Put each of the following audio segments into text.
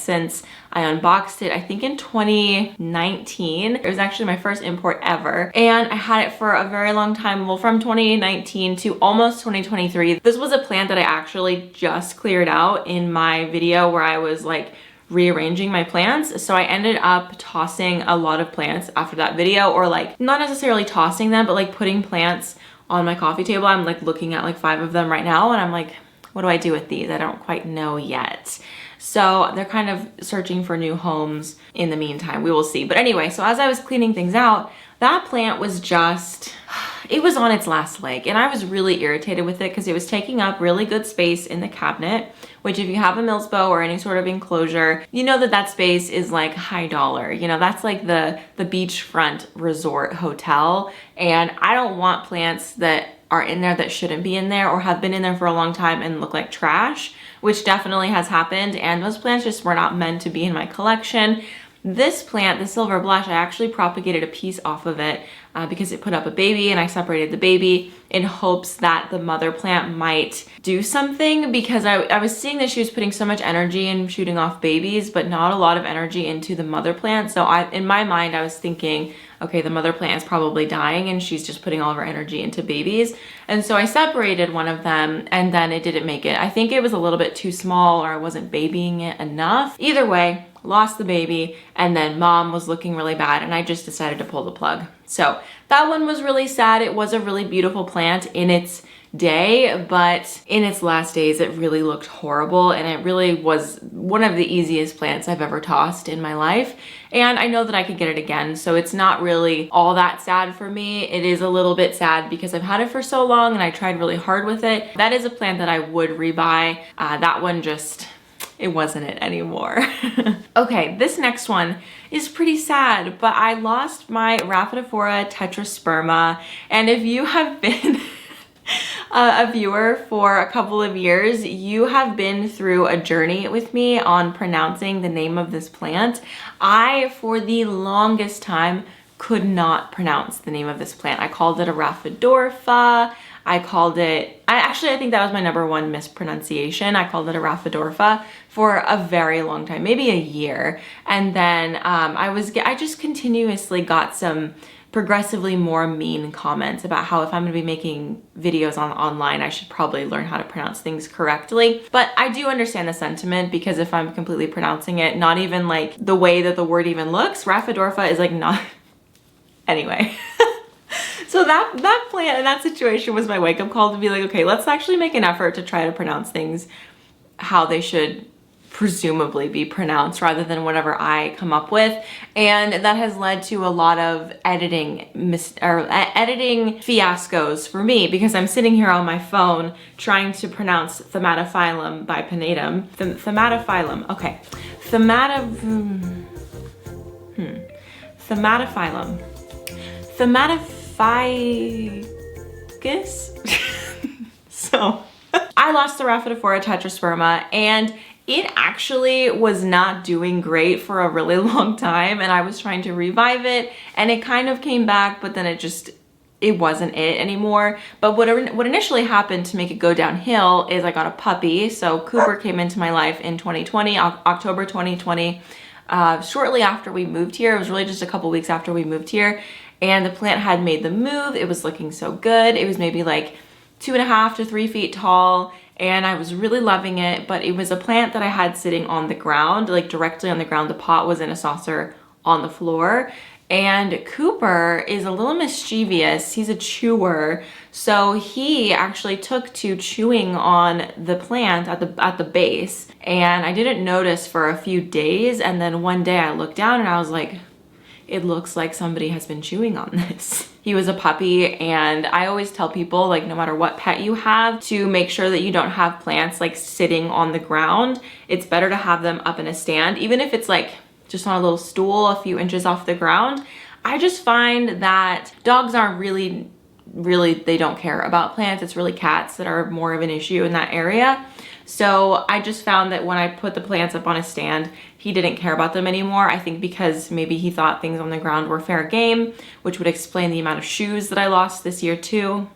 since I unboxed it, I think in 2019. It was actually my first import ever. And I had it for a very long time, well, from 2019 to almost 2023. This was a plant that I actually just cleared out in my video where I was like rearranging my plants. So I ended up tossing a lot of plants after that video, or like not necessarily tossing them, but like putting plants on my coffee table. I'm like looking at like 5 of them right now and I'm like, what do I do with these? I don't quite know yet. So they're kind of searching for new homes in the meantime. We will see. But anyway, so as I was cleaning things out, that plant was just, it was on its last leg. And I was really irritated with it because it was taking up really good space in the cabinet, which if you have a Milsbo or any sort of enclosure, you know that that space is like high dollar. You know, that's like the beachfront resort hotel. And I don't want plants that are in there that shouldn't be in there or have been in there for a long time and look like trash, which definitely has happened. And those plants just were not meant to be in my collection. This plant, the silver blush, I actually propagated a piece off of it because it put up a baby, and I separated the baby in hopes that the mother plant might do something, because I was seeing that she was putting so much energy in shooting off babies, but not a lot of energy into the mother plant. So in my mind, I was thinking, okay, the mother plant is probably dying and she's just putting all of her energy into babies. And so I separated one of them and then it didn't make it. I think it was a little bit too small, or I wasn't babying it enough. Either way, lost the baby, and then mom was looking really bad and I just decided to pull the plug. So that one was really sad. It was a really beautiful plant in its day, but in its last days it really looked horrible, and it really was one of the easiest plants I've ever tossed in my life. And I know that I could get it again, so it's not really all that sad for me. It is a little bit sad because I've had it for so long and I tried really hard with it. That is a plant that I would rebuy. That one just, it wasn't it anymore. Okay, this next one is pretty sad, but I lost my Rhaphidophora tetrasperma, and if you have been a viewer for a couple of years, you have been through a journey with me on pronouncing the name of this plant. I, for the longest time, could not pronounce the name of this plant. I called it a Rhaphidophora. I think that was my #1 mispronunciation. I called it a Rhaphidophora for a very long time, maybe a year. And then I just continuously got some progressively more mean comments about how if I'm gonna be making videos online, I should probably learn how to pronounce things correctly. But I do understand the sentiment, because if I'm completely pronouncing it, not even like the way that the word even looks, Rhaphidophora is like not, anyway. So that plant and that situation was my wake-up call to be like, okay, let's actually make an effort to try to pronounce things how they should presumably be pronounced rather than whatever I come up with. And that has led to a lot of editing fiascos for me, because I'm sitting here on my phone trying to pronounce Thematophyllum by Pinatum. Thematophyllum, okay. Thematophyllum. So I lost the Rhaphidophora tetrasperma, and it actually was not doing great for a really long time, and I was trying to revive it and it kind of came back, but then it wasn't it anymore. But what initially happened to make it go downhill is I got a puppy. So Cooper came into my life in 2020, October 2020, shortly after we moved here. It was really just a couple weeks after we moved here, and the plant had made the move. It was looking so good. It was maybe like 2.5 to 3 feet tall, and I was really loving it. But it was a plant that I had sitting on the ground, like directly on the ground. The pot was in a saucer on the floor, and Cooper is a little mischievous. He's a chewer, so he actually took to chewing on the plant at the base, and I didn't notice for a few days. And then one day I looked down and I was like, it looks like somebody has been chewing on this. He was a puppy, and I always tell people, like, no matter what pet you have, to make sure that you don't have plants like sitting on the ground. It's better to have them up in a stand, even if it's like just on a little stool a few inches off the ground. I just find that dogs aren't really, they don't care about plants. It's really cats that are more of an issue in that area. So I just found that when I put the plants up on a stand, he didn't care about them anymore. I think because maybe he thought things on the ground were fair game, which would explain the amount of shoes that I lost this year too.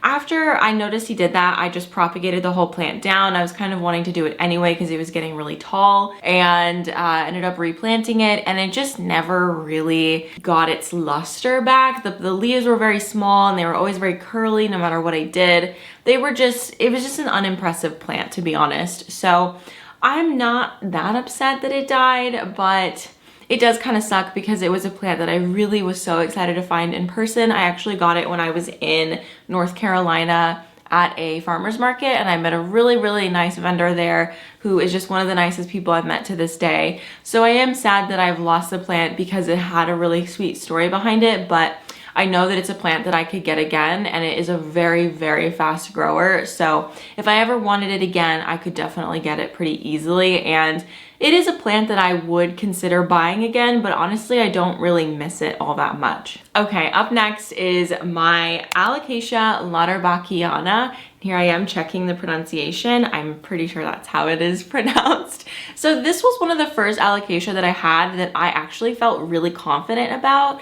after I noticed he did that, I just propagated the whole plant down. I was kind of wanting to do it anyway because it was getting really tall, and ended up replanting it, and it just never really got its luster back. The leaves were very small and they were always very curly no matter what I did. It was just an unimpressive plant, to be honest. So I'm not that upset that it died, but it does kind of suck because it was a plant that I really was so excited to find in person. I actually got it when I was in North Carolina at a farmer's market, and I met a really, really nice vendor there who is just one of the nicest people I've met to this day. So I am sad that I've lost the plant because it had a really sweet story behind it, but I know that it's a plant that I could get again, and it is a very, very fast grower. So if I ever wanted it again, I could definitely get it pretty easily. And it is a plant that I would consider buying again, but honestly, I don't really miss it all that much. Okay, up next is my Alocasia lauterbachii. Here I am checking the pronunciation. I'm pretty sure that's how it is pronounced. So this was one of the first alocasia that I had that I actually felt really confident about.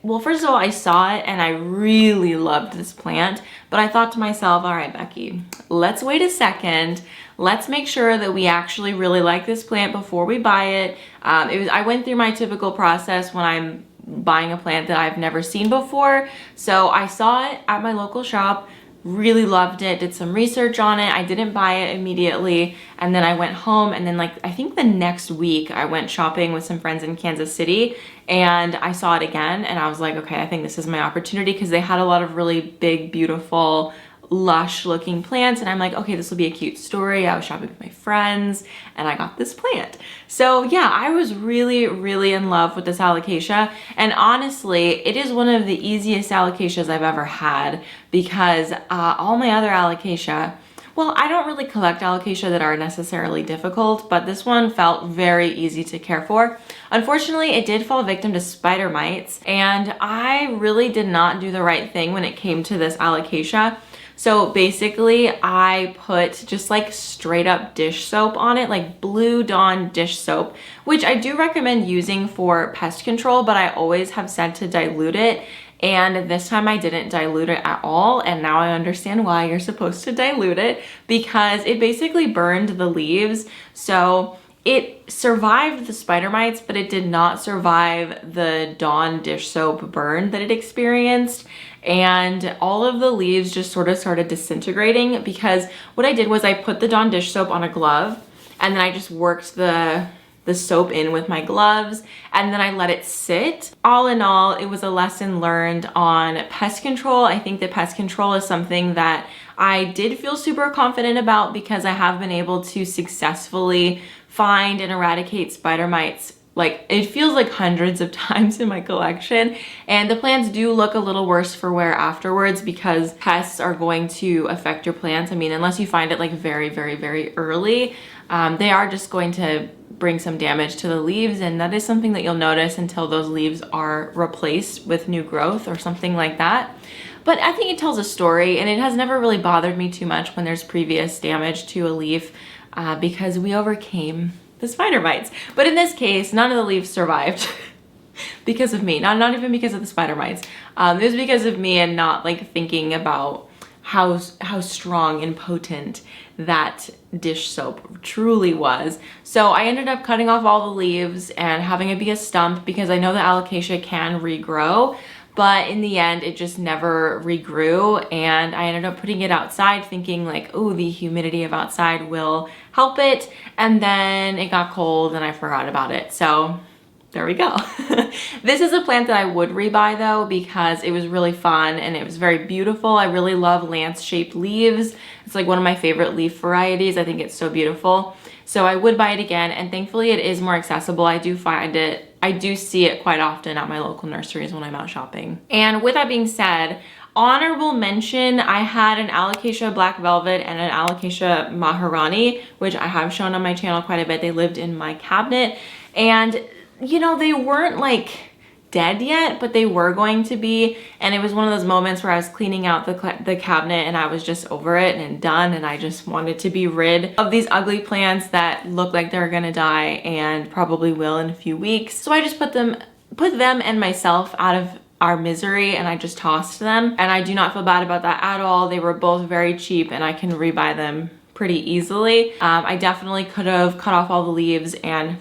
Well, first of all, I saw it and I really loved this plant, but I thought to myself, all right, Becky, let's wait a second. Let's make sure that we actually really like this plant before we buy it. I went through my typical process when I'm buying a plant that I've never seen before. So I saw it at my local shop, really loved it, did some research on it. I didn't buy it immediately, and then I went home, and then I think the next week I went shopping with some friends in Kansas City, and I saw it again, and I was like, okay, I think this is my opportunity, because they had a lot of really big, beautiful, lush looking plants, and I'm like, okay, this will be a cute story. I was shopping with my friends and I got this plant. So yeah, I was really, really in love with this alocasia, and honestly, it is one of the easiest alocasias I've ever had, because all my other alocasia, well, I don't really collect alocasia that are necessarily difficult, but this one felt very easy to care for. Unfortunately, it did fall victim to spider mites, and I really did not do the right thing when it came to this alocasia. So basically I put just like straight up dish soap on it, like Blue Dawn dish soap, which I do recommend using for pest control, but I always have said to dilute it. And this time I didn't dilute it at all. And now I understand why you're supposed to dilute it, because it basically burned the leaves. So it survived the spider mites, but it did not survive the Dawn dish soap burn that it experienced. And all of the leaves just sort of started disintegrating, because what I did was I put the Dawn dish soap on a glove, and then I just worked the soap in with my gloves, and then I let it sit. All in all, it was a lesson learned on pest control. I think that pest control is something that I did feel super confident about, because I have been able to successfully find and eradicate spider mites. Like, it feels like hundreds of times in my collection, and the plants do look a little worse for wear afterwards, because pests are going to affect your plants. I mean, unless you find it like very, very, very early, they are just going to bring some damage to the leaves, and that is something that you'll notice until those leaves are replaced with new growth or something like that. But I think it tells a story, and it has never really bothered me too much when there's previous damage to a leaf, because we overcame the spider mites. But in this case, none of the leaves survived because of me, not even because of the spider mites. It was because of me, and not like thinking about how strong and potent that dish soap truly was. So I ended up cutting off all the leaves and having it be a stump, because I know that alocasia can regrow, but in the end, it just never regrew. And I ended up putting it outside thinking like, oh, the humidity of outside will help it. And then it got cold and I forgot about it. So there we go. This is a plant that I would rebuy though, because it was really fun and it was very beautiful. I really love lance-shaped leaves. It's like one of my favorite leaf varieties. I think it's so beautiful. So I would buy it again, and thankfully it is more accessible. I do see it quite often at my local nurseries when I'm out shopping. And with that being said, honorable mention, I had an Alocasia Black Velvet and an Alocasia Maharani, which I have shown on my channel quite a bit. They lived in my cabinet, and you know, they weren't like dead yet, but they were going to be. And it was one of those moments where I was cleaning out the cabinet and I was just over it and done, and I just wanted to be rid of these ugly plants that look like they're gonna die and probably will in a few weeks. So I just put them and myself out of our misery and I just tossed them. And I do not feel bad about that at all. They were both very cheap and I can rebuy them pretty easily. I definitely could have cut off all the leaves and